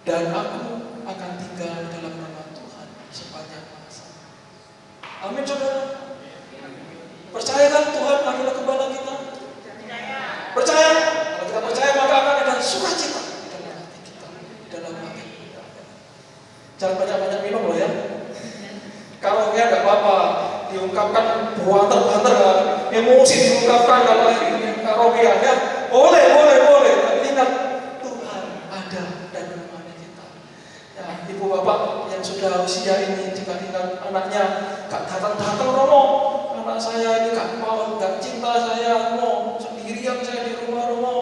Dan aku akan tinggal dalam nama Tuhan sepanjang masa. Amin saudara. Percaya kan Tuhan adalah gembala kita? Percaya? Kalau kita percaya maka akan ada sukacita di dalam hati kita, di dalam hati kita. Jangan banyak-banyak minum loh ya. Kalau ya nggak apa-apa, diungkapkan banter-banter, emosi diungkapkan kalau karaokean ya. Boleh. Ingat Tuhan ada dan menemani kita. Ya, ibu bapak yang sudah usia ini jika ingat anaknya gak datang-datang Romo. Anak saya ini gak cinta saya Romo, sendirian saya di rumah Romo,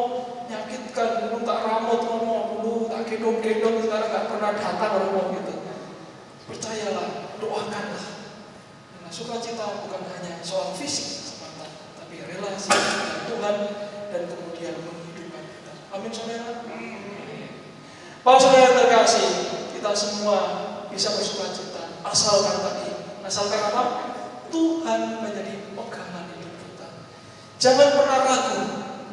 nyakitkan, dulu tak rambut Romo, dulu tak gendong-gendong, sekarang gak pernah datang Romo gitu. Percayalah, doakanlah. Karena sukacita bukan hanya soal fisik semata, tapi relasi dengan Tuhan dan kemudian menghidupkan kita. Amin saudara. Para saudara terkasih, kita semua bisa bersukacita asalkan apa? Tuhan menjadi pegangan hidup kita. Jangan pernah ragu,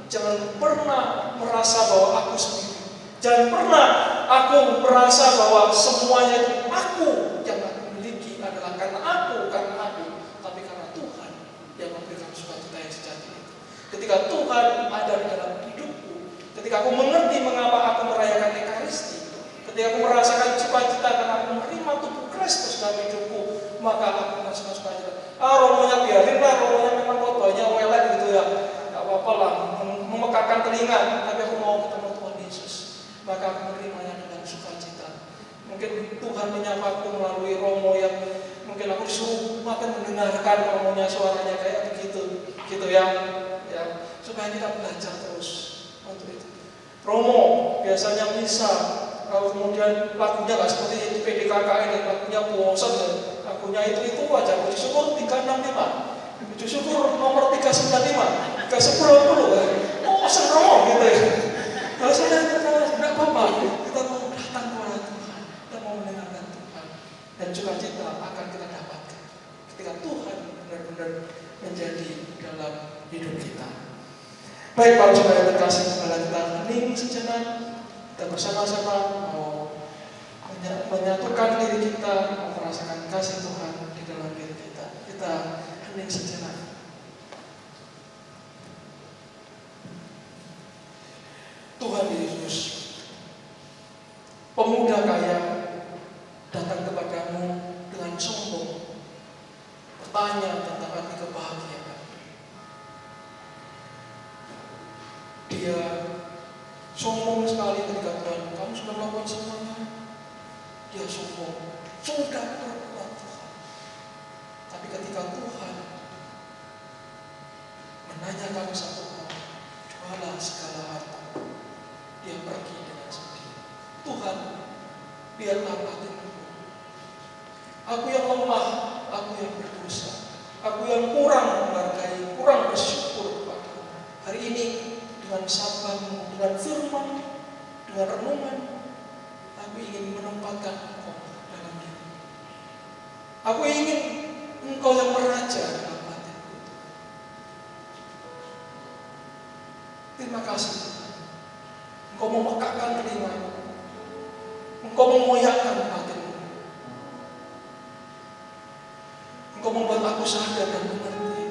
jangan pernah merasa bahwa aku sendiri. Jangan pernah aku merasa bahwa semuanya itu aku yang aku miliki adalah karena aku, tapi karena Tuhan yang memberikan sukacita yang sejati itu. Ketika Tuhan ada di dalam hidupku, ketika aku mengerti mengapa aku merayakan Ekaristi, ketika aku merasakan sukacita karena aku menerima tubuh Kristus dalam hidupku, maka aku merasakan sukacita. Romonya biarin lah, romonya memang khotbahnya welet gitu ya, gak apa-apa lah, memekakkan telinga, tapi aku mau ketemu Tuhan Yesus, maka aku menerimanya dengan sukacita. Mungkin Tuhan menyapaku melalui Romo yang mungkin aku disuruh makin mendengarkan romonya, suaranya kayak begitu, gitu ya, supaya kita belajar terus untuk itu. Romo biasanya misa, kemudian lagunya gak seperti PDKK ini, lagunya bosan ya. Lagunya itu aja, puji syukur 365, puji syukur nomor 395, 310, bosan Romo gitu ya. Kalau saya tidak apa-apa, kita mau datang kepada Tuhan, kita mau mendengarkan Tuhan, dan sukacita akan kita dapatkan ketika Tuhan benar-benar menjadi dalam hidup kita. Baik para saudara terkasih, setelah kita hening sejenak, kita bersama-sama mau menyatukan diri kita, merasakan kasih Tuhan di dalam diri kita. Kita hening sejenak. Tuhan Yesus, pemuda kaya datang kepadamu dengan sombong, bertanya tentang arti kebahagiaan. Dia sombong sekali ketika Tuhan, kamu sudah melakukan semuanya. Dia sombong, sudah berbuat Tuhan. Tapi ketika Tuhan menanyakan satu hal, jualah segala harta, dia pergi dengan sedih. Tuhan, biarlah hatiku. Aku yang lemah, aku yang berdosa, aku yang kurang menghargai, kurang bersyukur kepadamu. Hari ini dengan sabdamu, dengan firman, dengan renungan, aku ingin menempatkan Engkau dalam diri. Aku ingin Engkau yang meraja dalam hatiku. Terima kasih Tuhan. Engkau memekakkan telingamu, Engkau memoyakkan hatimu, Engkau membuat aku sadar dan mengerti.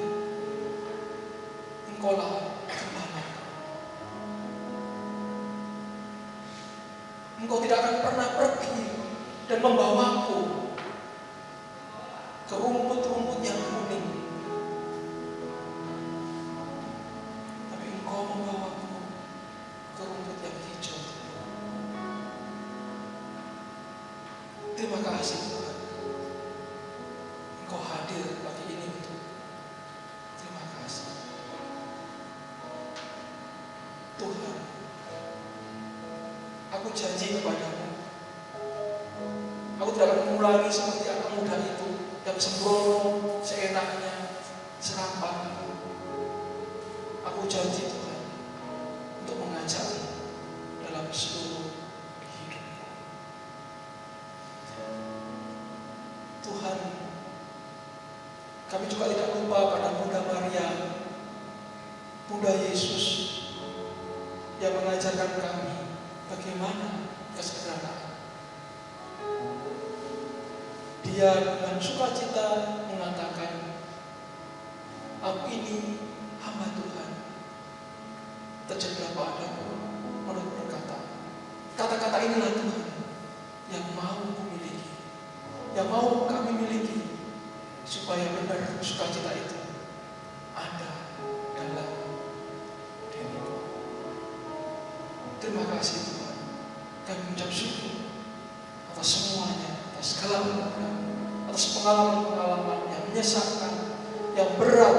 Engkaulah gembala. Engkau tidak akan pernah pergi dan membawaku ke rumput-rumput yang kuning, tapi Engkau membawaku ke rumput yang hijau. Terima kasih Tuhan. Engkau hadir pagi ini untuk terima kasih. Tuhan, aku janji kepadamu, aku tidak akan mengulangi seperti anak muda itu yang sembrono, seenaknya, serampangan. Aku janji Tuhan untuk mengajarmu dalam seluruh hidupku. Tuhan, kami juga tidak lupa pada Bunda Maria, Bunda Yesus, yang mengajarkan kami bagaimana kesederhanaan. Dia dengan sukacita mengatakan, aku ini hamba Tuhan, terjadilah padaku menurut berkata. Kata-kata inilah Tuhan yang mau kumiliki, yang mau kami miliki, supaya benar sukacita itu ada dalam diriku. Terima kasih Tuhan. Kami mengucap syukur atas semuanya, atas segala anugerah, atas pengalaman-pengalaman yang menyesatkan, yang berat,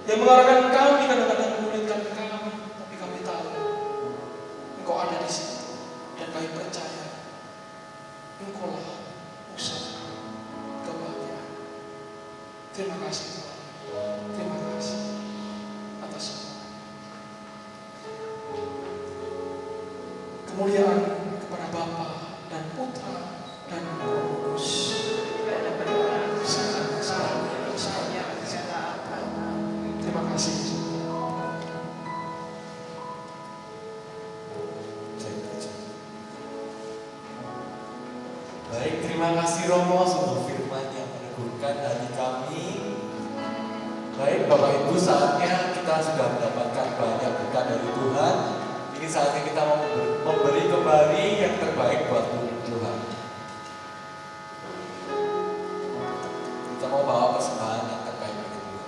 yang mengarahkan kami, kadang-kadang menyulitkan kami, tapi kami tahu Engkau ada di situ dan kami percaya Engkaulah pusat kebahagiaan. Terima kasih Tuhan. Terima kasih atas semua. Kemuliaan kepada Bapa dan Putra dan Roh Kudus. Terima kasih. Baik, terima kasih Romo, sungguh firman yang meneguhkan hati kami. Baik Bapak Ibu, saatnya kita sudah mendapatkan banyak berkat dari Tuhan. Ini saatnya kita mau memberi kembali yang terbaik buat Tuhan. Kita mau bawa persembahan yang terbaik bagi Tuhan.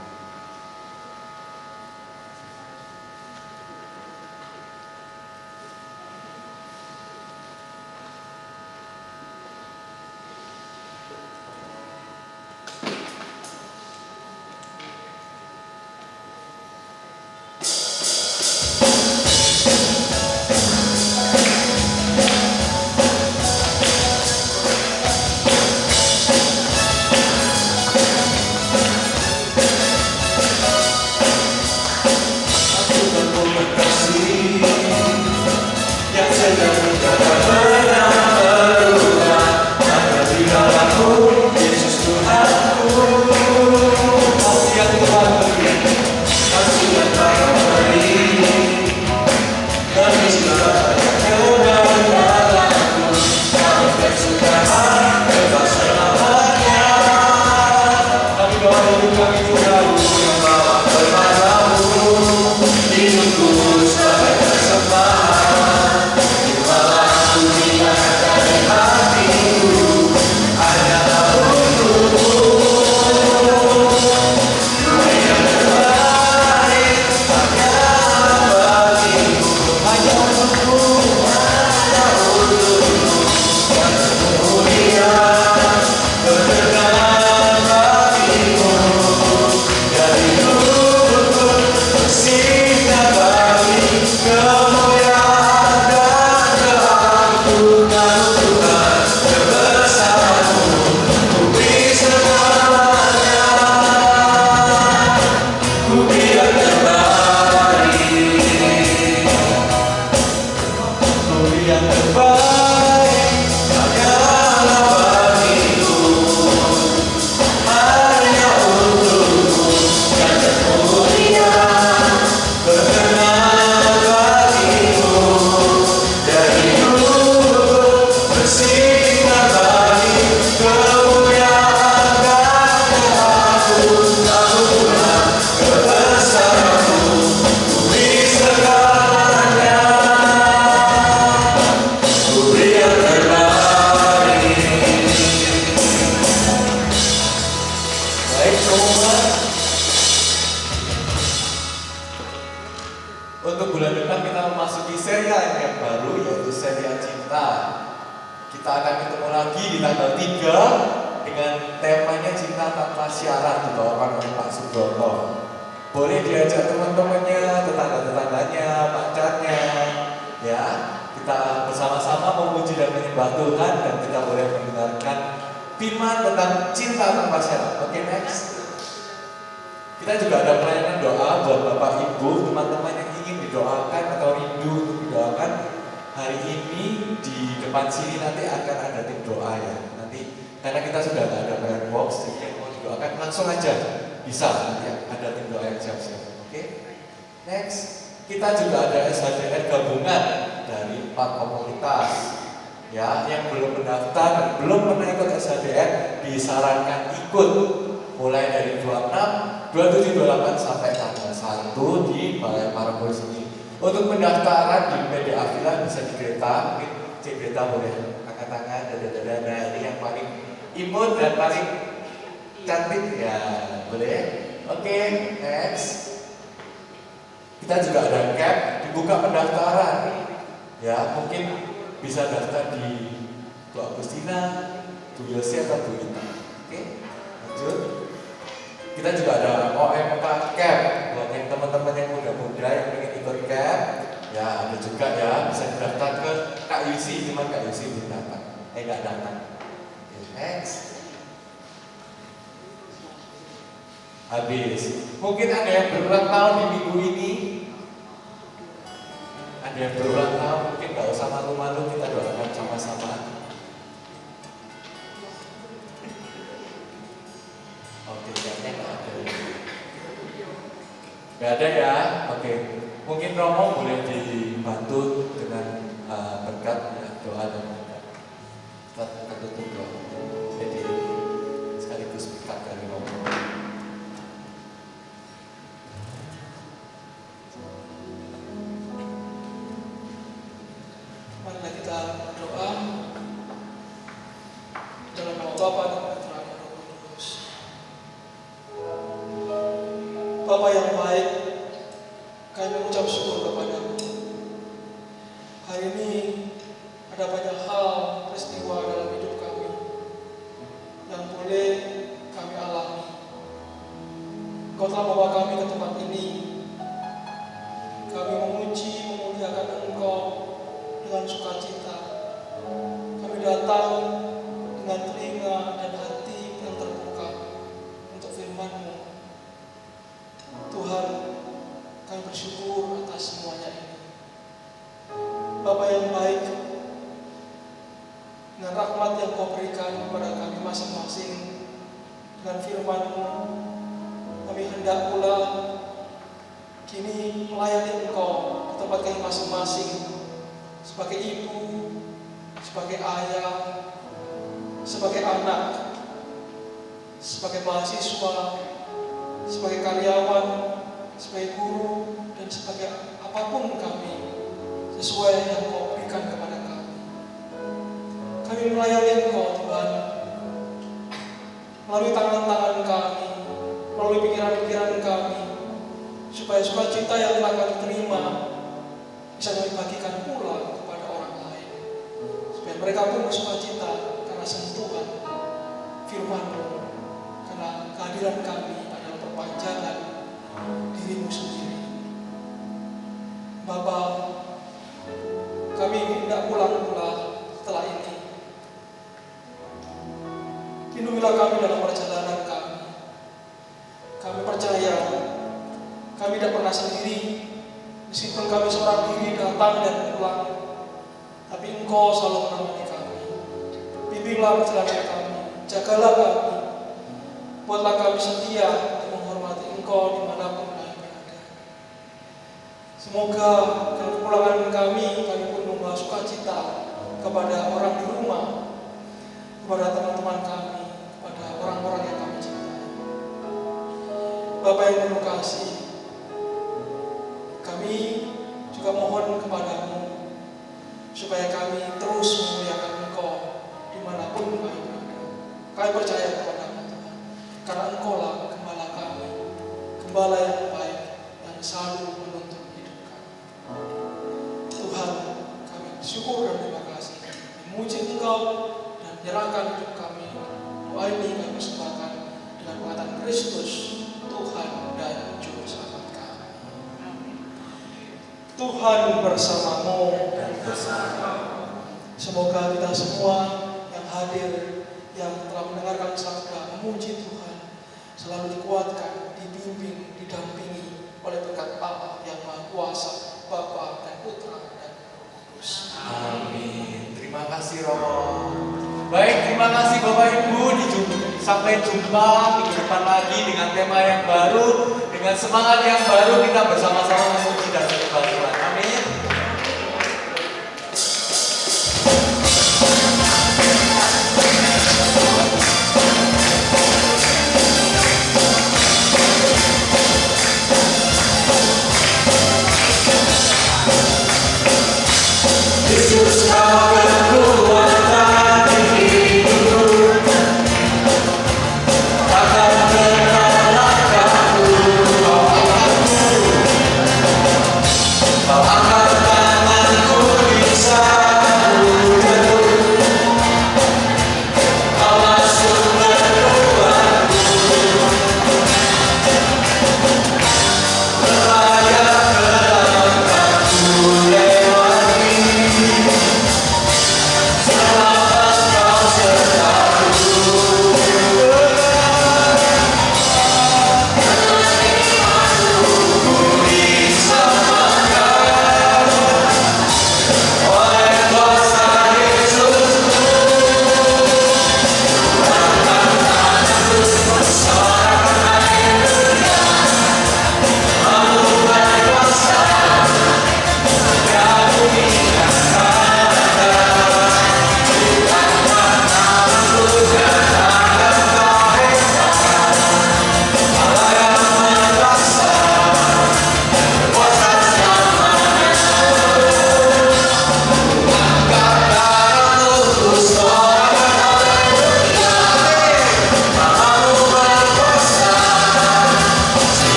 yang terbaik hanyalah bagiku, hanya untukmu yang termulia berkenan bagimu. Dari dulu bersinar lagi kemuliaan dan keagungan kebesaranmu, bumi segalanya, bumi yang terbaik. Baik semua, untuk bulan depan kita memasuki serial yang baru, yaitu serial cinta. Kita akan ketemu lagi di tanggal 3 dengan temanya cinta tanpa syarat, dibawakan oleh Pak Subroto. Boleh diajak teman-temannya, tetangga-tetangganya, pacarnya, ya. Kita bersama-sama memuji dan menyembah Tuhan, dan kita boleh mendengarkan firman tentang cinta tanpa syarat. Oke, next. Kita juga ada pelayanan doa buat Bapak Ibu, teman-teman yang ingin didoakan atau rindu untuk didoakan. Hari ini di depan sini nanti akan ada tim doa ya. Nanti karena kita sudah ada prayer box, jadi yang mau didoakan langsung aja bisa. Nanti ada tim doa yang siap-siap. Oke. Next, kita juga ada SHDR gabungan dari 4 komunitas. Ya, yang belum mendaftar dan belum pernah ikut SHDR disarankan ikut. Mulai dari 26, 27, 28 sampai tanggal 1 di Balai Parapolis ini. Untuk pendaftaran di PD Avila bisa di Greta, mungkin Cik Greta boleh angkat tangan, dada-dada. Ini yang paling imut dan paling cantik ya, boleh. Oke, next. Kita juga ada camp, dibuka pendaftaran. Ya, mungkin bisa daftar di Bu Agustina, Bu Yosi atau Bu Ita. Oke, lanjut. Kita juga ada OMK Camp buat yang teman-teman yang muda-muda yang ingin ikut camp. Ya, ada juga ya, bisa daftar ke Kak Yusi, cuman Kak Yusi belum datang. Nggak datang. Okay, next. Habis. Mungkin ada yang berulang tahun di minggu ini. Ada yang berulang tahun, mungkin nggak usah malu-malu, kita doakan sama-sama. Oke, kayaknya nggak ada. Nggak ada ya? Oke. Mungkin Romo boleh dibantu dengan berkat ya, doa dan berkat. Kita tutup doa. Jadi sekaligus berkat dari Romo. Marilah kita berdoa dalam nama Bapa dan Putra dan Roh Kudus. Bapa yang baik, kami mengucap syukur kepadamu. Hari ini ada banyak hal peristiwa dalam hidup kami yang boleh kami alami. Kau telah membawa kami ke tempat ini. Kami memuji, memuliakan Engkau dengan sukacita. Kami datang dengan telinga dan hati yang terbuka untuk firman-Mu. Tuhan, kami bersyukur atas semuanya ini. Bapa yang baik, dengan rahmat yang Kau berikan kepada kami masing-masing, dengan firman-Mu, kami hendak pula kini melayani Engkau di tempat kami masing-masing, sebagai ibu, sebagai ayah, sebagai anak, sebagai mahasiswa, sebagai karyawan, sebagai guru, dan sebagai apapun kami, sesuai yang Kau berikan kepada kami. Kami melayani Engkau, Tuhan, melalui tangan-tangan kami, melalui pikiran-pikiran kami, supaya sukacita yang telah kami terima bisa kami bagikan pula kepada orang lain, supaya mereka pun bersukacita karena sentuhan firman-Mu, karena kehadiran kami adalah perpanjangan diri-Mu sendiri. Bapa, kami hendak pulang pula setelah ini. Lindungilah kami dalam perjalanan kami. Kami percaya kami tidak pernah sendiri, meskipun kami seorang diri datang dan pulang. Engkau selalu menemani kami. Bimbinglah perjalanan kami, jagalah kami. Buatlah kami setia dan menghormati Engkau dimanapun kami berada. Semoga dengan kepulangan kami pun membawa sukacita kepada orang di rumah, kepada teman-teman kami, kepada orang-orang yang kami cintai. Bapa yang penuh kasih, kami juga mohon kepadamu supaya kami terus memuliakan Engkau dimanapun kami berada. Kami percaya kepadamu Tuhan, karena Engkau lah gembala kami, gembala yang baik yang selalu menuntun hidup kami. Tuhan, kami bersyukur dan terima kasih, memuji Engkau dan menyerahkan hidup kami. Doa ini kami persembahkan dengan perkataan Kristus, Tuhan dan Juru Selamat kami. Tuhan bersamamu. Semoga kita semua yang hadir, yang telah mendengarkan sabda, memuji Tuhan, selalu dikuatkan, dibimbing, didampingi oleh berkat Allah yang Maha Kuasa, Bapa dan Putra dan Roh Kudus. Amin. Terima kasih Romo. Baik, terima kasih Bapak Ibu. Sampai jumpa minggu depan lagi dengan tema yang baru, dengan semangat yang baru, kita bersama-sama memuji dan menyembah Tuhan.